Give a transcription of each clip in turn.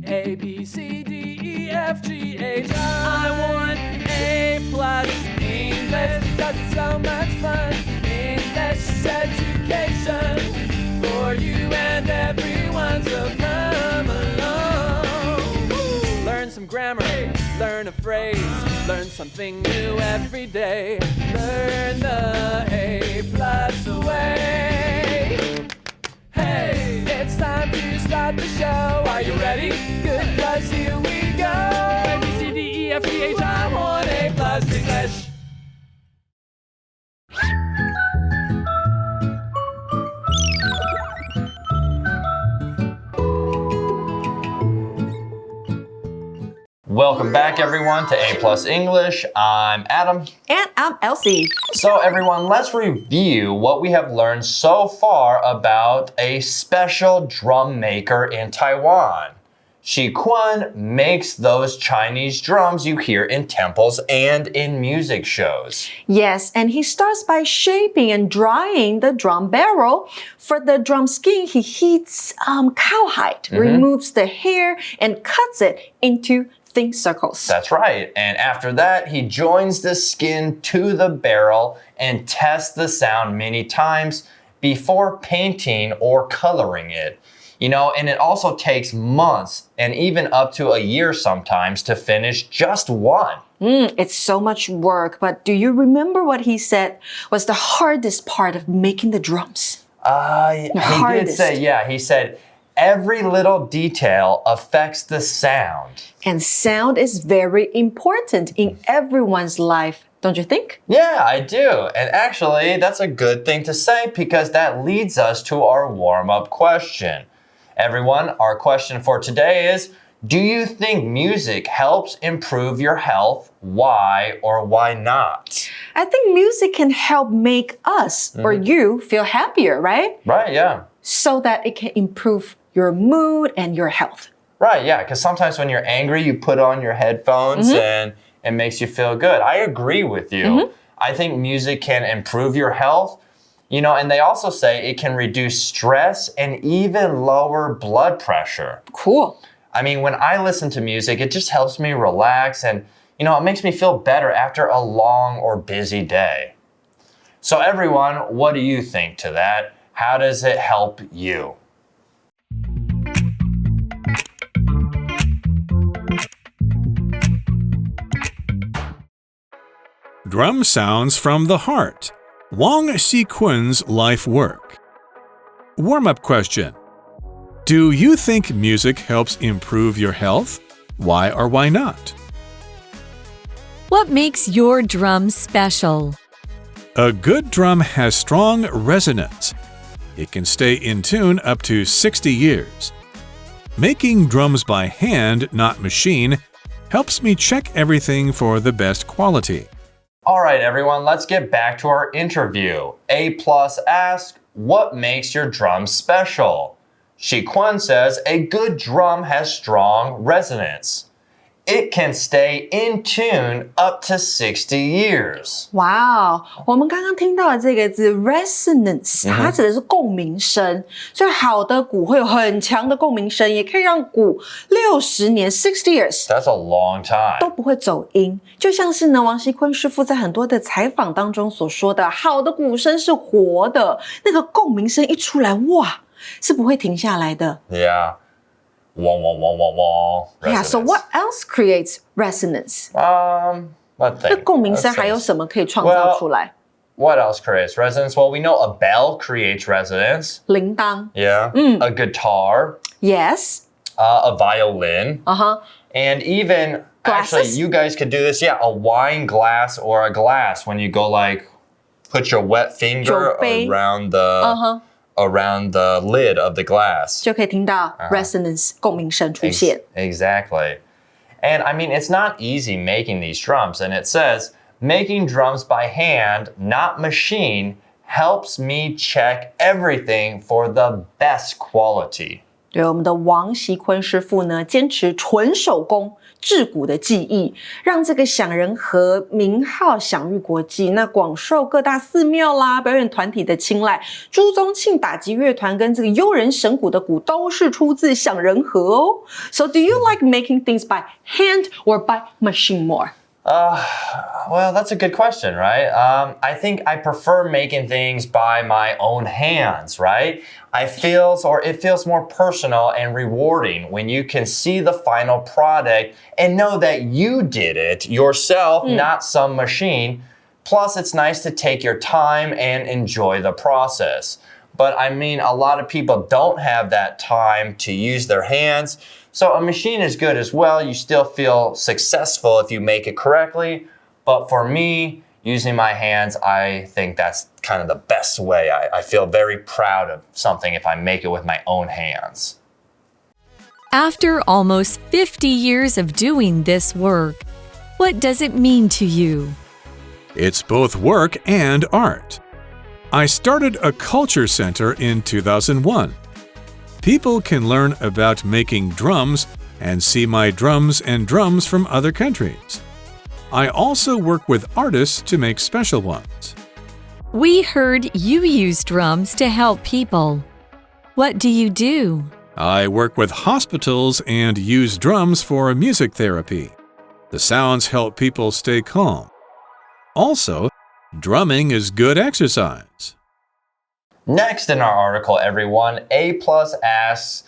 A, B, C, D, E, F, G, H, I want A plus English because it's so much fun. English education for you and everyone, so come along. Learn some grammar, learn a phrase, learn something new every day. Learn the A plus way. Hey, it's time to start the show. Are you ready? Good, 'cause here we go. A, B, C, D, E, F, G, H, I want A plus English. Welcome back, everyone, to A Plus English. I'm Adam. And I'm Elsie. So, everyone, let's review what we have learned so far about a special drum maker in Taiwan. Xi Kun makes those Chinese drums you hear in temples and in music shows. Yes, and he starts by shaping and drying the drum barrel. For the drum skin, he heats cowhide, removes the hair, and cuts it into thin circles. That's right. And after that, he joins the skin to the barrel and tests the sound many times before painting or coloring it. You know, and it also takes months and even up to a year sometimes to finish just one. It's so much work, but do you remember what he said was the hardest part of making the drums? He did say, yeah, he said, every little detail affects the sound. And sound is very important in everyone's life, don't you think? Yeah, I do. And actually, that's a good thing to say because that leads us to our warm-up question. Everyone, our question for today is, do you think music helps improve your health? Why or why not? I think music can help make us or you feel happier, right? Right, yeah. So that it can improve your mood and your health. Right, yeah, because sometimes when you're angry, you put on your headphones and it makes you feel good. I agree with you. I think music can improve your health. You know, and they also say it can reduce stress and even lower blood pressure. Cool. I mean, when I listen to music, it just helps me relax and, you know, it makes me feel better after a long or busy day. So everyone, what do you think to that? How does it help you? Drum sounds from the heart. Wang Xi-kun's life work. Warm-up question. Do you think music helps improve your health? Why or why not? What makes your drum special? A good drum has strong resonance. It can stay in tune up to 60 years. Making drums by hand, not machine, helps me check everything for the best quality. All right, everyone, let's get back to our interview. A Plus asks, what makes your drum special? Xi Kun says, a good drum has strong resonance. It can stay in tune up to 60 years. Wow, 我们刚刚听到的这个字 resonance，它指的是共鸣声，所以好的鼓会有很强的共鸣声，也可以让鼓60年 60 years That's a long time. 都不会走音。就像是呢，王锡坤师傅在很多的采访当中所说的，好的鼓声是活的，那个共鸣声一出来，哇，是不会停下来的。Yeah. Wong, wong, wong, wong, wong. Yeah, so what else creates resonance? Let's think. 那共鸣声还有什么可以创造出来？ What else creates resonance? Well, we know a bell creates resonance. 铃铛 Yeah. A guitar. Yes. A violin. And even, actually, Glasses? you guys could do this. Yeah, a wine glass or a glass when you go like, put your wet finger 酒杯 around the lid of the glass. 就可以听到 resonance 共鸣声出现。 Exactly. And I mean, it's not easy making these drums. And it says, making drums by hand, not machine, helps me check everything for the best quality. 对，我们的王习坤师傅呢，坚持纯手工制鼓的技艺，让这个响人和名号享誉国际，那广受各大寺庙啦、表演团体的青睐。朱宗庆打击乐团跟这个悠人神鼓的鼓都是出自响人和哦。So do you like making things by hand or by machine more? Well, that's a good question, right? I think I prefer making things by my own hands, right? It feels more personal and rewarding when you can see the final product and know that you did it yourself, not some machine. Plus, it's nice to take your time and enjoy the process. But I mean, a lot of people don't have that time to use their hands. So a machine is good as well. You still feel successful if you make it correctly. But for me, using my hands, I think that's kind of the best way. I feel very proud of something if I make it with my own hands. After almost 50 years of doing this work, what does it mean to you? It's both work and art. I started a culture center in 2001. People can learn about making drums and see my drums and drums from other countries. I also work with artists to make special ones. We heard you use drums to help people. What do you do? I work with hospitals and use drums for music therapy. The sounds help people stay calm. Also, drumming is good exercise. Next in our article, everyone, A+ asks,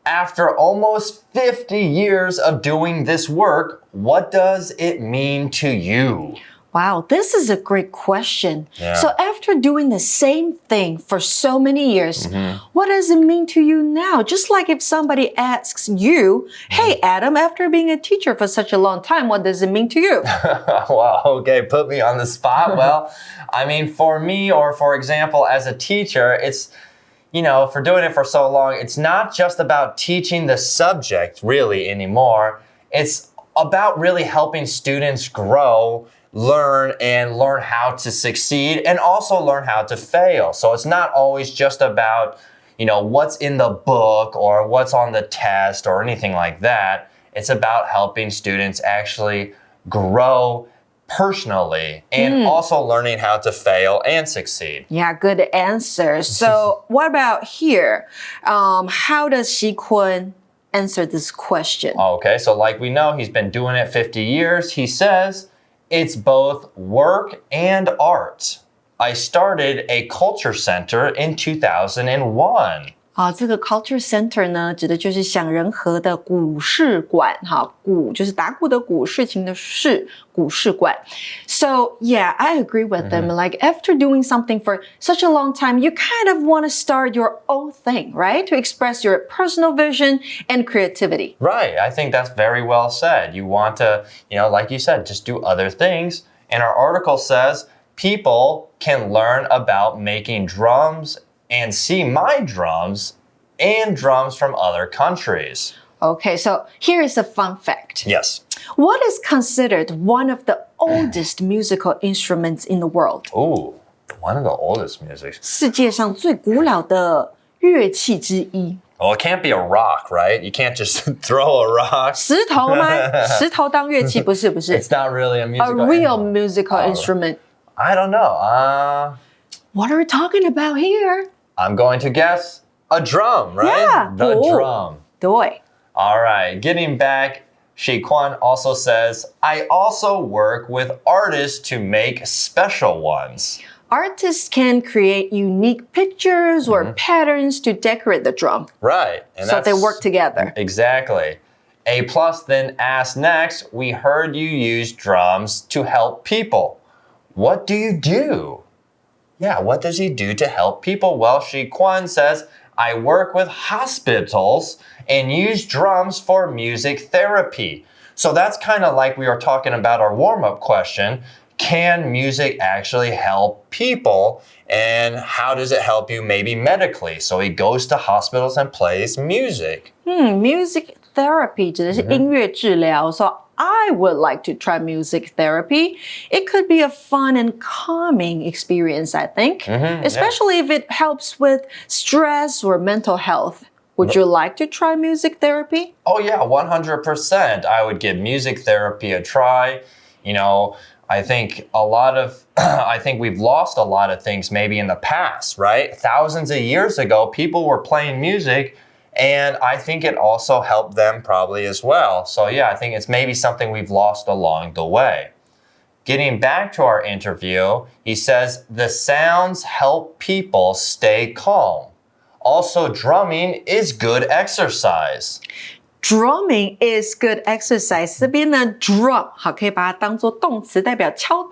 after almost 50 years of doing this work, what does it mean to you? Wow, this is a great question. Yeah. So after doing the same thing for so many years, what does it mean to you now? Just like if somebody asks you, hey, Adam, after being a teacher for such a long time, what does it mean to you? Wow, okay, put me on the spot. Well, I mean, for me, or for example, as a teacher, it's, for doing it for so long, it's not just about teaching the subject really anymore. It's about really helping students grow, learn how to succeed, and also learn how to fail. So it's not always just about, what's in the book or what's on the test or anything like that. It's about helping students actually grow personally and also learning how to fail and succeed. Yeah, good answer. So what about here? How does Xi Kun answer this question? Okay, so like we know, he's been doing it 50 years. He says, it's both work and art. I started a culture center in 2001. 这个 culture center 呢，指的就是响人和的鼓事馆，鼓就是打鼓的鼓，事情的事，鼓事馆。So yeah, I agree with them. Like after doing something for such a long time, you kind of want to start your own thing, right? To express your personal vision and creativity. Right, I think that's very well said. You want to, like you said, just do other things. And our article says people can learn about making drums and see my drums and drums from other countries. Okay, so here is a fun fact. Yes. What is considered one of the oldest musical instruments in the world? Ooh, one of the oldest music. 世界上最古老的乐器之一。Well, it can't be a rock, right? You can't just throw a rock. 石头吗？石头当乐器？不是，不是。It's not really a musical A real musical instrument. I don't know. What are we talking about here? I'm going to guess a drum, right? Yeah. The drum. 对。All right, getting back, Xi Quan also says, I also work with artists to make special ones. Artists can create unique pictures or patterns to decorate the drum. Right. And so they work together. Exactly. A+ then asks next, we heard you use drums to help people. What do you do? Yeah, what does he do to help people? Well, Xi Quan says, I work with hospitals and use drums for music therapy. So that's kind of like we were talking about our warm-up question. Can music actually help people? And how does it help you maybe medically? So he goes to hospitals and plays music. Music therapy 指的是音乐治疗。So I would like to try music therapy. It could be a fun and calming experience, I think. Especially if it helps with stress or mental health. Would you like to try music therapy? Oh yeah, 100%. I would give music therapy a try. You know, I think we've lost a lot of things maybe in the past, right? Thousands of years ago, people were playing music, and I think it also helped them probably as well. So yeah, I think it's maybe something we've lost along the way. Getting back to our interview, he says, the sounds help people stay calm. Also, drumming is good exercise. Drumming is good exercise. 这边呢 drum 好，可以把它当作动词，代表敲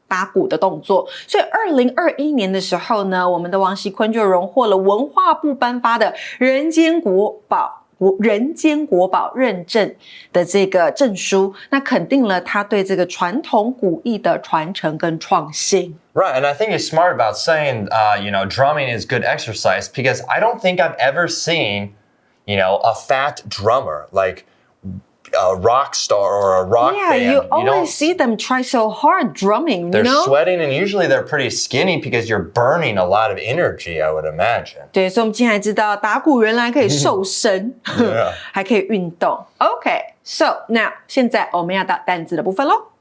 打鼓的动作。所以2021年的时候呢，我们的王锡坤就荣获了文化部颁发的人间国宝认证的这个证书，那肯定了他对这个传统古艺的传承跟创新。Right, and I think it's smart about saying, drumming is good exercise because I don't think I've ever seen, a fat drummer like a rock star or a rock band. Yeah, you always see them try so hard drumming, They're sweating and usually they're pretty skinny because you're burning a lot of energy, I would imagine. 对，所以我们今天还知道打鼓原来可以瘦身，还可以运动。Okay, so now 现在我们要到单字的部分咯。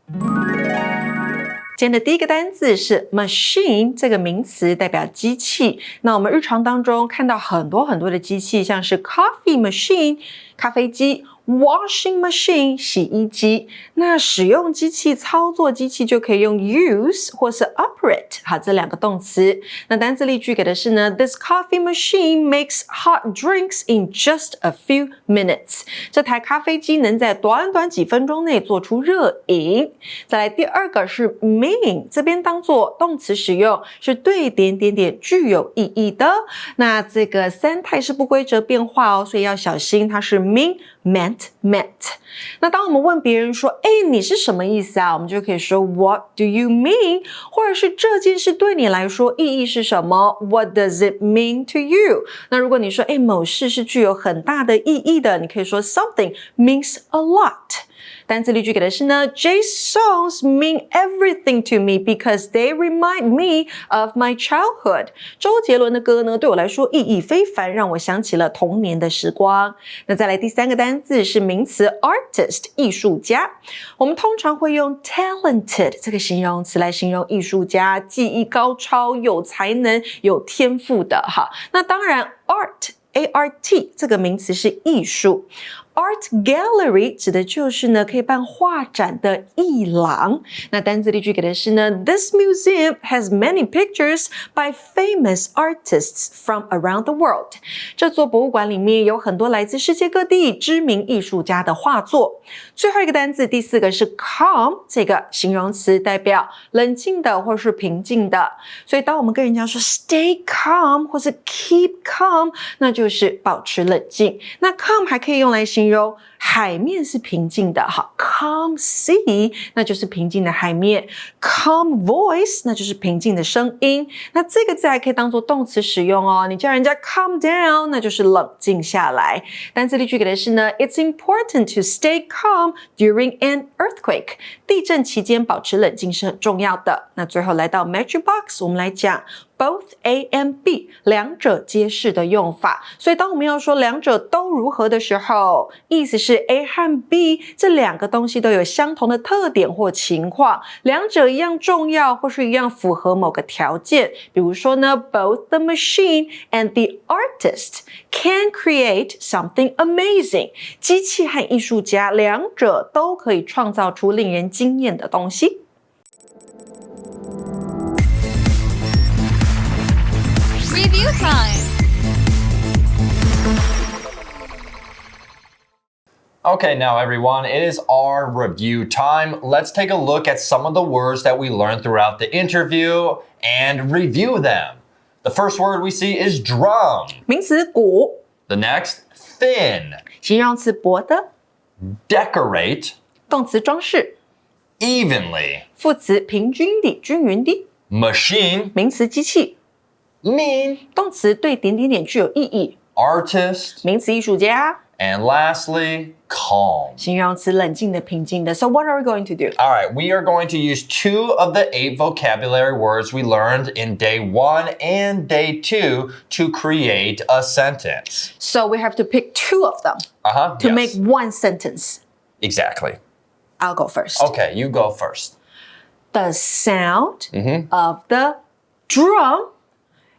今天的第一个单字是 machine 这个名词，代表机器。那我们日常当中看到很多的机器，像是 coffee machine 咖啡机，washing machine 洗衣机。那使用机器、操作机器就可以用 use 或是 operate 好，这两个动词。那单字例句给的是呢 This coffee machine makes hot drinks in just a few minutes。这台咖啡机能在短短几分钟内做出热饮。再来第二个是 mean， 这边当作动词使用，是对点具有意义的。那这个三态是不规则变化哦，所以要小心，它是 meant。那当我们问别人说你是什么意思啊，我们就可以说 What do you mean？ 或者是这件事对你来说意义是什么 What does it mean to you？ 那如果你说某事是具有很大的意义的，你可以说 Something means a lot。单字例句给的是呢 Jay's songs mean everything to me because they remind me of my childhood。 周杰伦的歌呢对我来说意义非凡，让我想起了童年的时光。那再来第三个单字是名词 artist 艺术家。我们通常会用 talented 这个形容词来形容艺术家，技艺高超，有才能，有天赋的。好，那当然 art 这个名词是艺术。Art gallery 指的就是呢可以办画展的艺廊。那单字例句给的是呢 This museum has many pictures by famous artists from around the world。 这座博物馆里面有很多来自世界各地知名艺术家的画作。最后一个单字第四个是 calm 这个形容词，代表冷静的或是平静的。所以当我们跟人家说 stay calm 或是 keep calm， 那就是保持冷静。那 calm 还可以用来形容海面是平静的，好 calm sea 那就是平静的海面， calm voice 那就是平静的声音。那这个字还可以当作动词使用哦，你叫人家 calm down 那就是冷静下来。单字例句给的是呢 It's important to stay calm during an earthquake。 地震期间保持冷静是很重要的。那最后来到 Magic Box， 我们来讲Both A and B 两者皆是的用法。所以当我们要说两者都如何的时候，意思是 A 和 B 这两个东西都有相同的特点或情况，两者一样重要或是一样符合某个条件。比如说呢 Both the machine and the artist can create something amazing。 机器和艺术家两者都可以创造出令人惊艳的东西。Review time. Okay, now everyone, it is our review time. Let's take a look at some of the words that we learned throughout the interview and review them. The first word we see is drum. 名词鼓。 The next, thin. 形容词薄的。 Decorate. 动词装饰。 Evenly. 副词平均的、均匀的。 Machine. 名词机器。 Mean. 动词对点具有意义。 Artist. 名词艺术家。And lastly, calm. 形容词冷静的、平静的。So what are we going to do? All right, we are going to use 2 of the 8 vocabulary words we learned in day 1 and day 2 to create a sentence. So we have to pick 2 of them to make one sentence. Exactly. I'll go first. Okay, you go first. The sound of the drum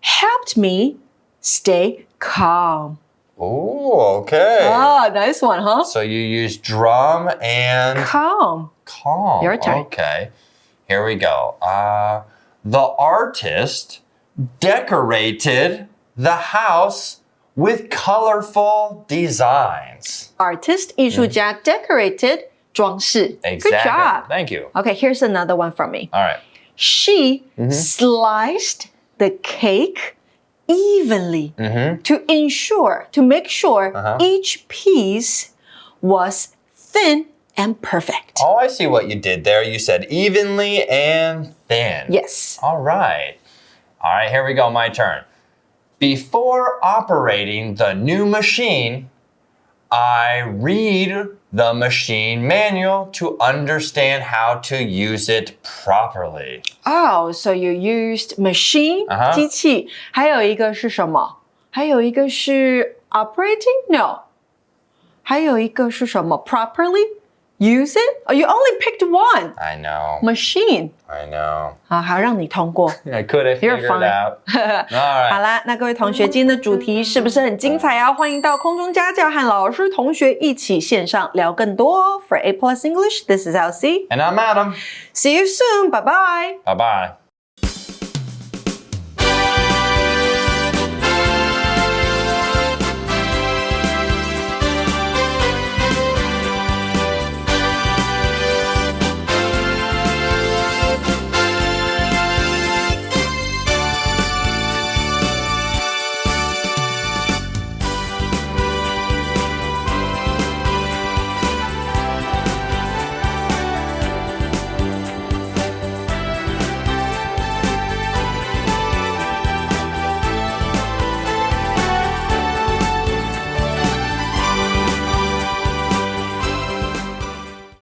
helped me stay calm. Oh, okay. Ah, nice one, huh? So you use drum and Calm. calm. Your turn. Okay. Here we go. The artist decorated the house with colorful designs. Artist, 艺术家 decorated 装饰. Exactly. Good job. Thank you. Okay, here's another one from me. All right. She sliced the cake evenly to make sure each piece was thin and perfect. Oh, I see what you did there. You said evenly and thin. Yes. All right. All right, here we go. My turn. Before operating the new machine, I read the machine manual to understand how to use it properly. Oh, so you used machine, 机器，还有一个是什么？还有一个是 operating? No. 还有一个是什么？ Properly? Use it? Oh, you only picked one. I know. Machine. I know. 好，让你通过。I could have You're figured fine. it out. All right. 好啦，那各位同学，今天的主题是不是很精彩啊？欢迎到空中家教和老师同学一起线上聊更多哦。For A+ English, this is Elsie. And I'm Adam. See you soon. Bye bye. Bye-bye.